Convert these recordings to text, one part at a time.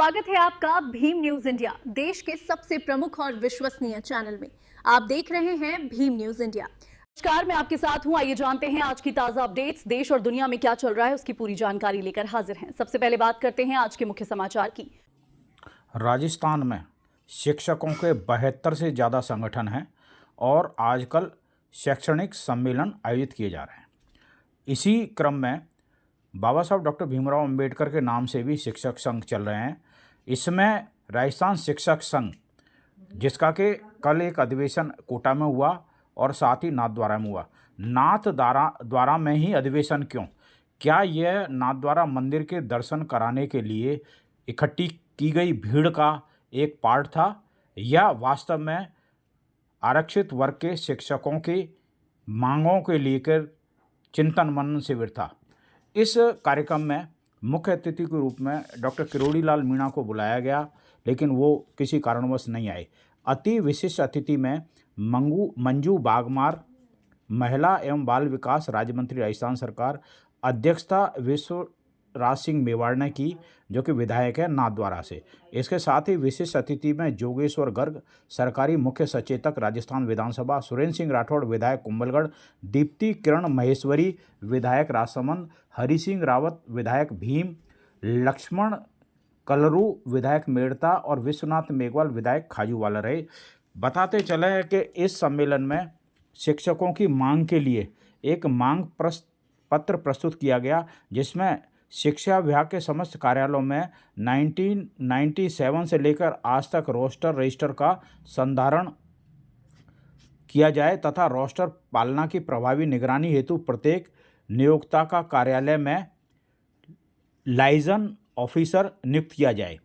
स्वागत है आपका भीम न्यूज इंडिया, देश के सबसे प्रमुख और विश्वसनीय चैनल में। आप देख रहे हैं भीम न्यूज इंडिया। नमस्कार, मैं आपके साथ हूं। आइए जानते हैं आज की ताजा अपडेट्स। देश और दुनिया में क्या चल रहा है उसकी पूरी जानकारी लेकर हाजिर हैं। सबसे पहले बात करते हैं आज के मुख्य समाचार की। राजस्थान में शिक्षकों के 72 से ज़्यादा संगठन हैं और आजकल शैक्षणिक सम्मेलन आयोजित किए जा रहे हैं। इसी क्रम में बाबा साहब डॉक्टर भीमराव अंबेडकर के नाम से भी शिक्षक संघ चल रहे हैं। इसमें राजस्थान शिक्षक संघ, जिसका कि कल एक अधिवेशन कोटा में हुआ और साथ ही नाथद्वारा में हुआ। नाथद्वारा में ही अधिवेशन क्यों? क्या यह नाथद्वारा मंदिर के दर्शन कराने के लिए इकट्ठी की गई भीड़ का एक पार्ट था या वास्तव में आरक्षित वर्ग के शिक्षकों की मांगों के लेकर चिंतन मनन शिविर था? इस कार्यक्रम में मुख्य अतिथि के रूप में डॉक्टर किरोड़ी लाल मीणा को बुलाया गया, लेकिन वो किसी कारणवश नहीं आए। अति विशिष्ट अतिथि में मंजू बागमार, महिला एवं बाल विकास राज्य मंत्री राजस्थान सरकार, अध्यक्षता विश्वराज सिंह मेवाड़ ने की, जो कि विधायक है नाथद्वारा से। इसके साथ ही विशिष्ट अतिथि में जोगेश्वर गर्ग, सरकारी मुख्य सचेतक राजस्थान विधानसभा, सुरेंद्र सिंह राठौड़ विधायक कुंभलगढ़, दीप्ति किरण महेश्वरी विधायक राजसमंद, हरि सिंह रावत विधायक भीम, लक्ष्मण कलरू विधायक मेड़ता और विश्वनाथ मेघवाल विधायक खाजूवाला रहे। बताते चले कि इस सम्मेलन में शिक्षकों की मांग के लिए एक मांग पत्र प्रस्तुत किया गया, जिसमें शिक्षा विभाग के समस्त कार्यालयों में 1997 से लेकर आज तक रोस्टर रजिस्टर का संधारण किया जाए तथा रोस्टर पालना की प्रभावी निगरानी हेतु प्रत्येक नियोक्ता का कार्यालय में लाइजन ऑफिसर नियुक्त किया जाए।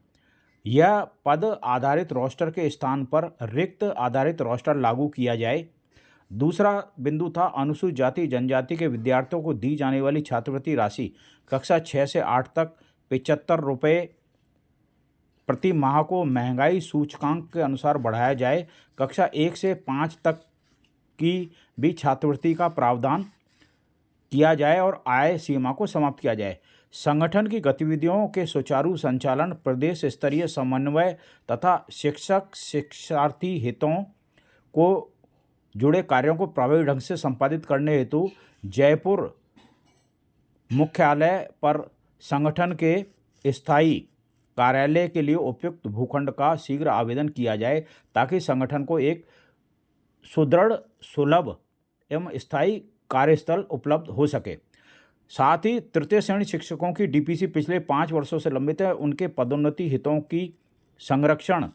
यह पद आधारित रोस्टर के स्थान पर रिक्त आधारित रोस्टर लागू किया जाए। दूसरा बिंदु था अनुसूचित जाति जनजाति के विद्यार्थियों को दी जाने वाली छात्रवृत्ति राशि कक्षा 6 से 8 तक 75 रुपये प्रति माह को महंगाई सूचकांक के अनुसार बढ़ाया जाए। कक्षा 1 से 5 तक की भी छात्रवृत्ति का प्रावधान किया जाए और आय सीमा को समाप्त किया जाए। संगठन की गतिविधियों के सुचारू संचालन, प्रदेश स्तरीय समन्वय तथा शिक्षक शिक्षार्थी हितों को जुड़े कार्यों को प्रभावी ढंग से संपादित करने हेतु जयपुर मुख्यालय पर संगठन के स्थायी कार्यालय के लिए उपयुक्त भूखंड का शीघ्र आवेदन किया जाए, ताकि संगठन को एक सुदृढ़, सुलभ एवं स्थायी कार्यस्थल उपलब्ध हो सके। साथ ही तृतीय श्रेणी शिक्षकों की डीपीसी पिछले 5 वर्षों से लंबित है, उनके पदोन्नति हितों की संरक्षण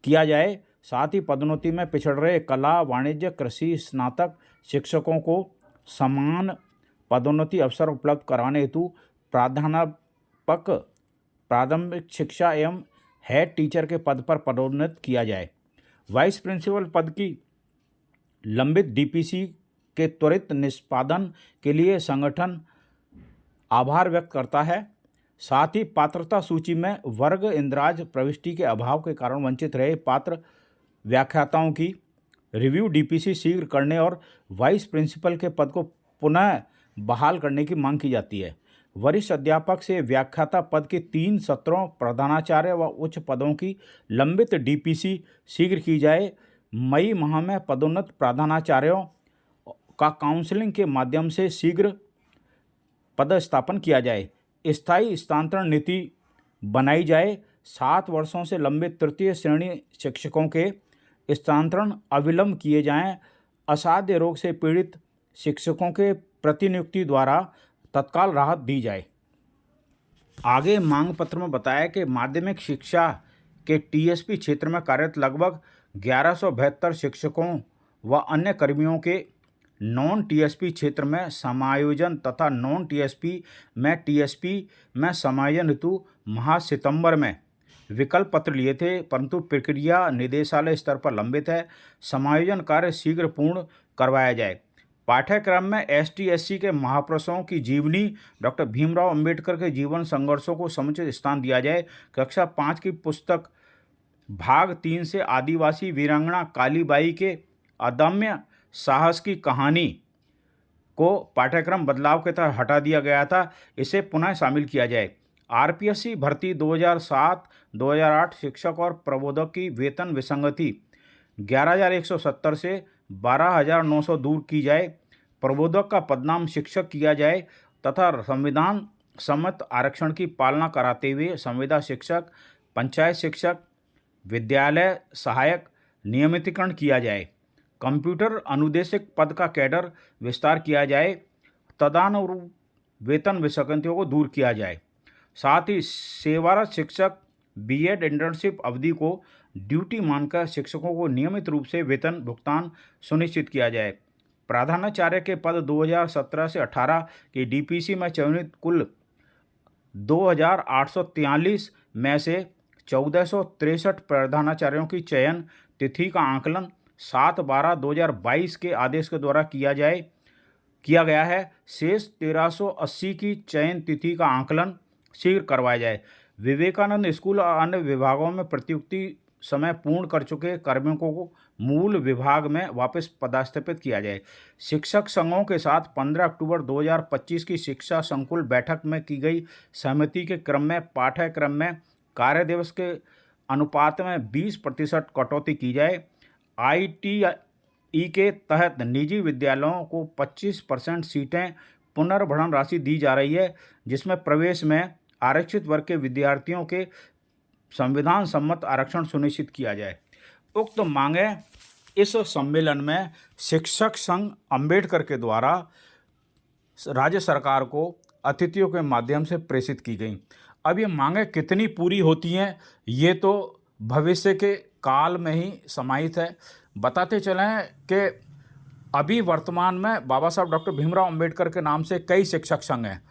किया जाए। साथ ही पदोन्नति में पिछड़ रहे कला, वाणिज्य, कृषि स्नातक शिक्षकों को समान पदोन्नति अवसर उपलब्ध कराने हेतु प्राध्यापक, प्राथमिक शिक्षा एवं हेड टीचर के पद पर पदोन्नत किया जाए। वाइस प्रिंसिपल पद की लंबित डीपीसी के त्वरित निष्पादन के लिए संगठन आभार व्यक्त करता है। साथ ही पात्रता सूची में वर्ग इंद्राज प्रविष्टि के अभाव के कारण वंचित रहे पात्र व्याख्याताओं की रिव्यू डीपीसी शीघ्र करने और वाइस प्रिंसिपल के पद को पुनः बहाल करने की मांग की जाती है। वरिष्ठ अध्यापक से व्याख्याता पद के 3 सत्रों, प्रधानाचार्य व उच्च पदों की लंबित डीपीसी शीघ्र की जाए। मई माह में पदोन्नत प्रधानाचार्यों का काउंसलिंग के माध्यम से शीघ्र पदस्थापन किया जाए। स्थायी स्थानांतरण नीति बनाई जाए। 7 वर्षों से लंबित तृतीय श्रेणी शिक्षकों के स्थानांतरण अविलंब किए जाएं। असाध्य रोग से पीड़ित शिक्षकों के प्रतिनियुक्ति द्वारा तत्काल राहत दी जाए। आगे मांग पत्र में बताया कि माध्यमिक शिक्षा के टीएसपी क्षेत्र में कार्यरत लगभग 1172 शिक्षकों व अन्य कर्मियों के नॉन टीएसपी क्षेत्र में समायोजन तथा नॉन टीएसपी में समायोजन हेतु माह सितंबर में विकल्प पत्र लिए थे, परंतु प्रक्रिया निदेशालय स्तर पर लंबित है। समायोजन कार्य शीघ्र पूर्ण करवाया जाए। पाठ्यक्रम में एसटी/एससी के महापुरुषों की जीवनी, डॉक्टर भीमराव अंबेडकर के जीवन संघर्षों को समुचित स्थान दिया जाए। कक्षा 5 की पुस्तक भाग 3 से आदिवासी वीरांगना कालीबाई के अदम्य साहस की कहानी को पाठ्यक्रम बदलाव के तहत हटा दिया गया था, इसे पुनः शामिल किया जाए। आरपीएससी भर्ती 2007-2008 शिक्षक और प्रबोधक की वेतन विसंगति 11,170 से 12,900 दूर की जाए। प्रबोधक का पदनाम शिक्षक किया जाए तथा संविधान सम्मत आरक्षण की पालना कराते हुए संविदा शिक्षक, पंचायत शिक्षक, विद्यालय सहायक नियमितीकरण किया जाए। कंप्यूटर अनुदेशक पद का कैडर विस्तार किया जाए। तदनुरूप वेतन विसंगतियों को दूर किया जाए। साथ ही सेवारत शिक्षक बीएड इंटर्नशिप अवधि को ड्यूटी मानकर शिक्षकों को नियमित रूप से वेतन भुगतान सुनिश्चित किया जाए। प्रधानाचार्य के पद 2017 से 18 की डीपीसी में चयनित कुल 2,843 में से 1,463 प्रधानाचार्यों की चयन तिथि का आकलन 7/12/2022 के आदेश के द्वारा किया गया है। शेष 1,380 की चयन तिथि का आकलन शीघ्र करवाया जाए। विवेकानंद स्कूल और अन्य विभागों में प्रतियुक्ति समय पूर्ण कर चुके कर्मियों को मूल विभाग में वापस पदस्थापित किया जाए। शिक्षक संघों के साथ 15 अक्टूबर 2025 की शिक्षा संकुल बैठक में की गई सहमति के क्रम में पाठ्यक्रम में कार्य दिवस के अनुपात में 20% कटौती की जाए। ITE के तहत निजी विद्यालयों को 25% सीटें पुनर्भरण राशि दी जा रही है, जिसमें प्रवेश में आरक्षित वर्ग के विद्यार्थियों के संविधान सम्मत आरक्षण सुनिश्चित किया जाए। उक्त मांगें इस सम्मेलन में शिक्षक संघ अंबेडकर के द्वारा राज्य सरकार को अतिथियों के माध्यम से प्रेषित की गई। अब ये मांगें कितनी पूरी होती हैं ये तो भविष्य के काल में ही समाहित है। बताते चलें कि अभी वर्तमान में बाबा साहब डॉक्टर भीमराव अंबेडकर के नाम से कई शिक्षक संघ हैं।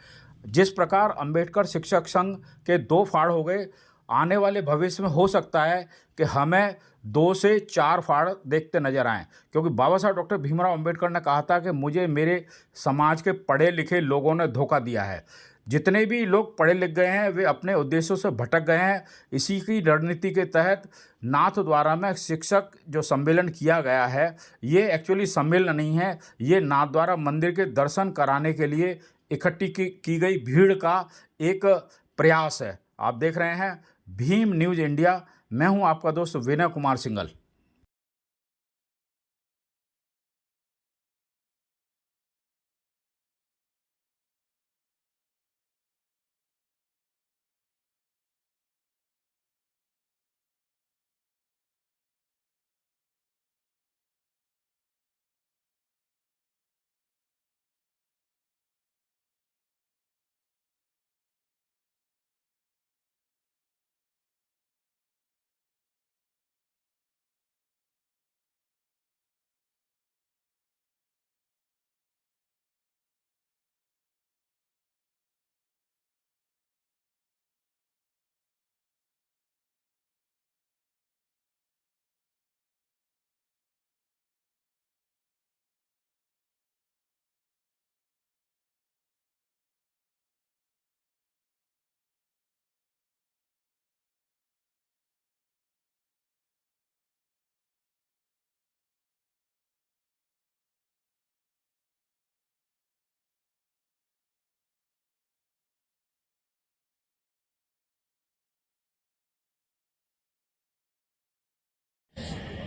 जिस प्रकार अंबेडकर शिक्षक संघ के 2 फाड़ हो गए, आने वाले भविष्य में हो सकता है कि हमें 2 से 4 फाड़ देखते नजर आएं, क्योंकि बाबा साहब डॉक्टर भीमराव अंबेडकर ने कहा था कि मुझे मेरे समाज के पढ़े लिखे लोगों ने धोखा दिया है। जितने भी लोग पढ़े लिख गए हैं वे अपने उद्देश्यों से भटक गए हैं। इसी की रणनीति के तहत नाथ द्वारा में शिक्षक जो सम्मेलन किया गया है, ये एक्चुअली सम्मेलन नहीं है, ये नाथ द्वारा मंदिर के दर्शन कराने के लिए इकट्ठी की गई भीड़ का एक प्रयास है। आप देख रहे हैं भीम न्यूज़ इंडिया, मैं हूं आपका दोस्त विनय कुमार सिंघल।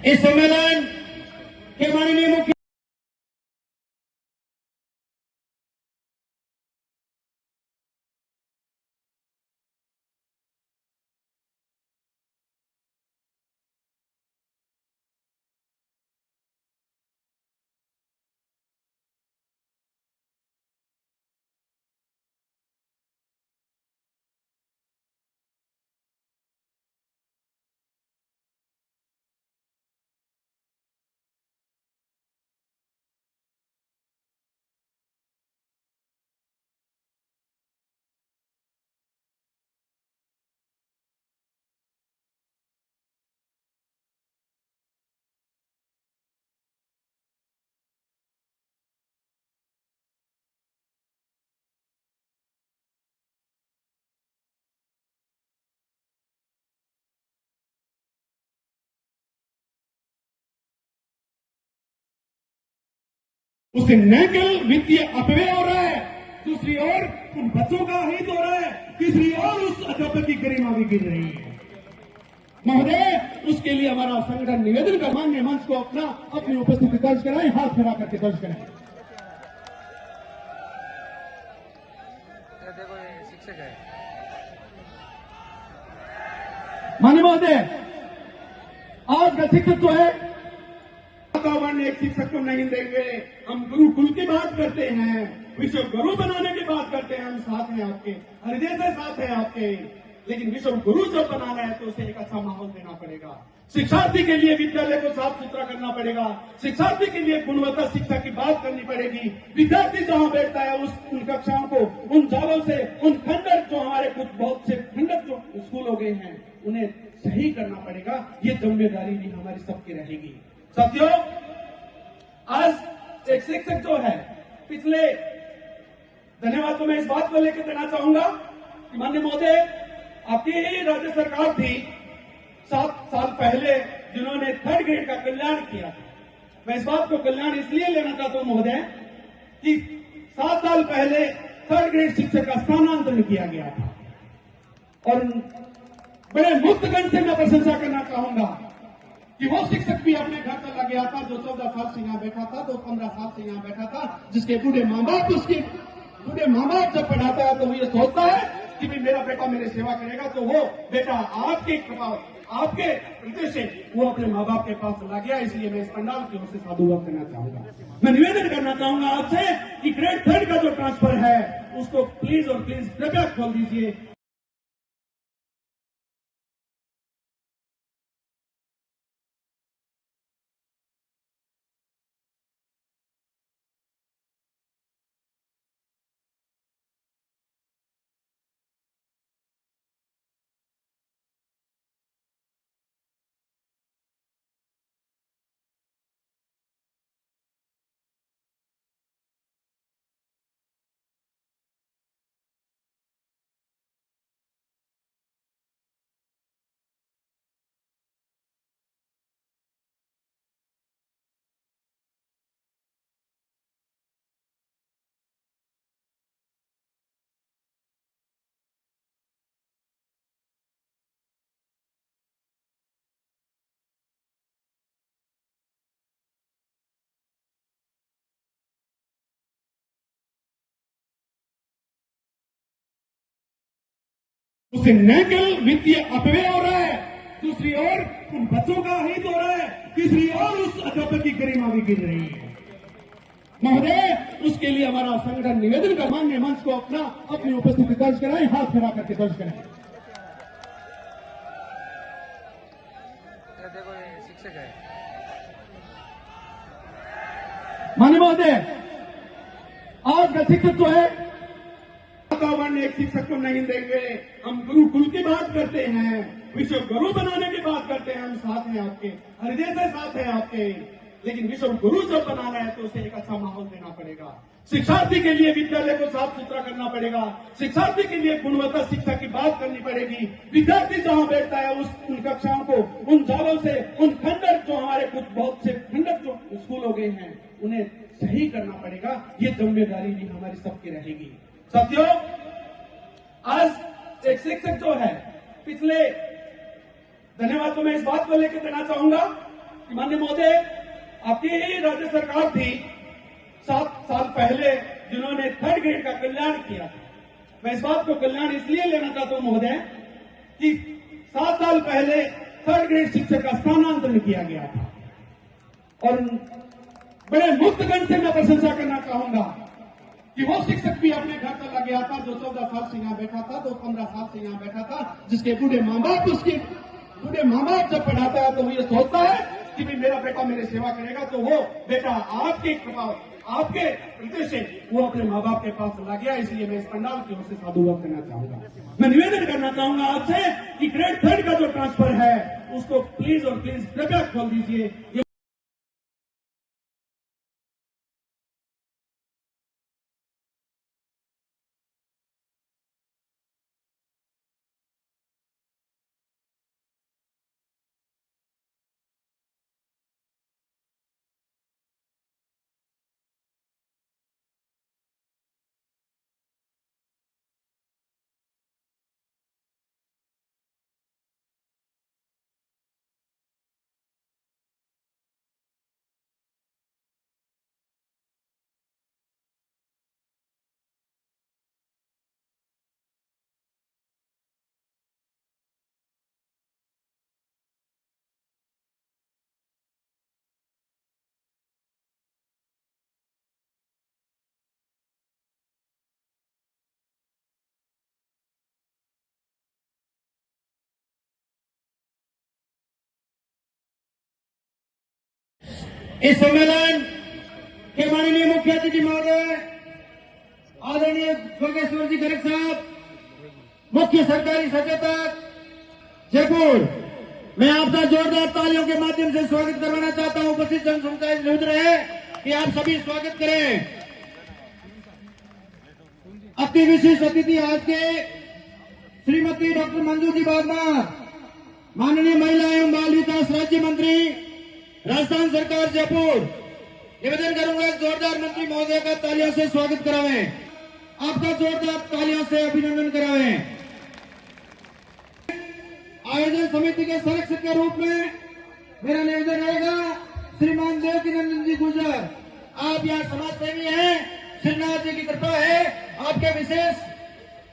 इस सम्मेलन के माननीय मुख्य उसे न केवल वित्तीय अपव्यय हो रहा है, दूसरी ओर उन बच्चों का हित हो रहा है, तीसरी ओर उस अध्यापक की गरिमा भी गिर रही है। महोदय, उसके लिए हमारा संगठन निवेदन कर मान्य मंच को अपनी उपस्थिति दर्ज कराएं, हाथ खड़ा करके दर्ज कराएं। देखो ये शिक्षक है। मान्य महोदय, आज का शिक्षक जो है वातावरण एक शिक्षक को नहीं देंगे। हम गुरुकुल की बात करते हैं, विश्व गुरु बनाने की बात करते हैं, हम साथ हैं आपके, हृदय से साथ हैं आपके। लेकिन विश्व गुरु जब बनाना है तो उसे एक अच्छा माहौल देना पड़ेगा। शिक्षार्थी के लिए विद्यालय को साफ सुथरा करना पड़ेगा। शिक्षार्थी के लिए गुणवत्ता शिक्षा की बात करनी पड़ेगी। विद्यार्थी जहां बैठता है उन कक्षाओं को, उन जालों से, उन खंडर जो हमारे कुछ बहुत से खंडर जो स्कूल हो गए हैं, उन्हें सही करना पड़ेगा। ये जिम्मेदारी भी हमारी सबकी रहेगी। साथियों, आज एक शिक्षक जो है, पिछले धन्यवाद तो मैं इस बात को लेकर देना चाहूंगा कि माननीय महोदय, आपकी ही राज्य सरकार थी 7 साल पहले जिन्होंने 3rd ग्रेड का कल्याण किया था। मैं इस बात को कल्याण इसलिए लेना चाहता हूं महोदय कि 7 साल पहले 3rd ग्रेड शिक्षक का स्थानांतरण किया गया था और बड़े मुक्तगण से मैं प्रशंसा करना चाहूंगा कि वो शिक्षक भी अपने घर चला गया था जो 14 साल से यहां बैठा था, तो 15 साल से यहां बैठा था, जिसके बूढ़े माँ बाप जब पढ़ाता है तो वो ये सोचता है कि भाई मेरा बेटा मेरी सेवा करेगा, तो वो बेटा आपके कृपा, आपके हृदय से वो अपने माँ बाप के पास चला गया। इसलिए मैं इस पंडाल की ओर से साधुवाद करना चाहूंगा। मैं निवेदन करना चाहूंगा आपसे कि ग्रेड 3rd का जो ट्रांसफर है उसको प्लीज और प्लीज कृपया खोल दीजिए। उसे न केवल वित्तीय अपव्यय हो रहा है, दूसरी ओर उन बच्चों का हित हो रहा है, तीसरी ओर उस अध्यापक की गरिमा भी गिर रही है। महोदय, उसके लिए हमारा संगठन निवेदन कर मान्य मंच को अपनी उपस्थिति दर्ज कराएं, हाथ खड़ा करके दर्ज कराएं। देखो ये शिक्षक है। मान्य महोदय, आज का शिक्षक जो है वातावरण एक शिक्षक को नहीं देंगे। हम गुरुकुल की बात करते हैं, विश्व गुरु बनाने की बात करते हैं, हम साथ हैं आपके, हृदय से साथ हैं आपके। लेकिन विश्व गुरु जब बनाना है तो उसे एक अच्छा माहौल देना पड़ेगा। शिक्षार्थी के लिए विद्यालय को साफ सुथरा करना पड़ेगा। शिक्षार्थी के लिए गुणवत्ता शिक्षा की बात करनी पड़ेगी। विद्यार्थी जहां बैठता है उन कक्षाओं को, उन जालों से, उन खंडर जो हमारे कुछ बहुत से खंडर जो स्कूल हो गए हैं, उन्हें सही करना पड़ेगा। ये जिम्मेदारी भी हमारी सबकी रहेगी। साथियों, आज एक शिक्षक जो है, पिछले धन्यवाद तो मैं इस बात को लेकर देना चाहूंगा कि माननीय महोदय, आपकी ही राज्य सरकार थी 7 साल पहले जिन्होंने 3rd ग्रेड का कल्याण किया था। मैं इस बात को कल्याण इसलिए लेना चाहता हूं महोदय कि 7 साल पहले 3rd ग्रेड शिक्षक का स्थानांतरण किया गया था और बड़े मुक्तगण से मैं प्रशंसा करना चाहूंगा कि वो शिक्षक भी अपने घर चला गया था जो 14 साल से यहां बैठा था, तो 15 साल से यहां बैठा था, जिसके बूढ़े माँ बाप जब पढ़ाता है तो वो ये सोचता है कि भाई मेरा बेटा मेरी सेवा करेगा, तो वो बेटा आपकी कृपा, आपके हृदय से वो अपने माँ बाप के पास चला गया। इसलिए मैं इस पंडाल की ओर से साधुवाद करना चाहूंगा। मैं निवेदन करना चाहूंगा आपसे कि ग्रेड 3rd का जो ट्रांसफर है उसको प्लीज और प्लीज कृपया खोल दीजिए। इस सम्मेलन के माननीय मुख्य अतिथि महोदय आदरणीय स्वर्गेश्वर जी गर्ग साहब, मुख्य सरकारी सचेतक जयपुर, मैं आपका जोरदार तालियों के माध्यम से स्वागत करवाना चाहता हूं। उपस्थित जन समुदाय निवेदन है कि आप सभी स्वागत करें। अति विशिष्ट अतिथि आज के श्रीमती डॉक्टर मंजू जी बागमार, माननीय महिला एवं बाल विकास राज्य मंत्री, राजस्थान सरकार जयपुर। निवेदन करूंगा जोरदार मंत्री महोदय का तालियों से स्वागत करावें, आपका जोरदार तालियों से अभिनंदन करावें। आयोजन समिति के संरक्षक के रूप में मेरा निवेदन रहेगा श्रीमान देवकी नंदन जी गुर्जर, आप यहाँ समाज सेवी हैं, श्रीनाथ जी की कृपा है, आपके विशेष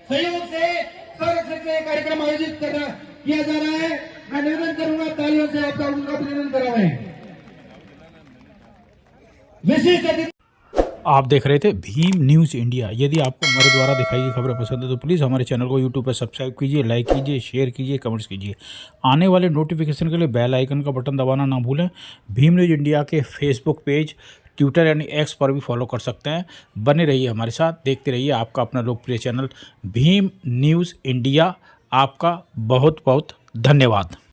सहयोग से संरक्षक से कार्यक्रम आयोजित किया जा रहा है। मैं निवेदन करूंगा तालियों से आपका उनका अभिनंदन करावें। विशेष अतिथि आप देख रहे थे भीम न्यूज़ इंडिया। यदि आपको हमारे द्वारा दिखाई गई खबरें पसंद है तो प्लीज़ हमारे चैनल को यूट्यूब पर सब्सक्राइब कीजिए, लाइक कीजिए, शेयर कीजिए, कमेंट्स कीजिए। आने वाले नोटिफिकेशन के लिए बेल आइकन का बटन दबाना ना भूलें। भीम न्यूज़ इंडिया के फेसबुक पेज, ट्विटर यानी एक्स पर भी फॉलो कर सकते हैं। बने रहिए हमारे साथ, देखते रहिए आपका अपना लोकप्रिय चैनल भीम न्यूज़ इंडिया। आपका बहुत बहुत धन्यवाद।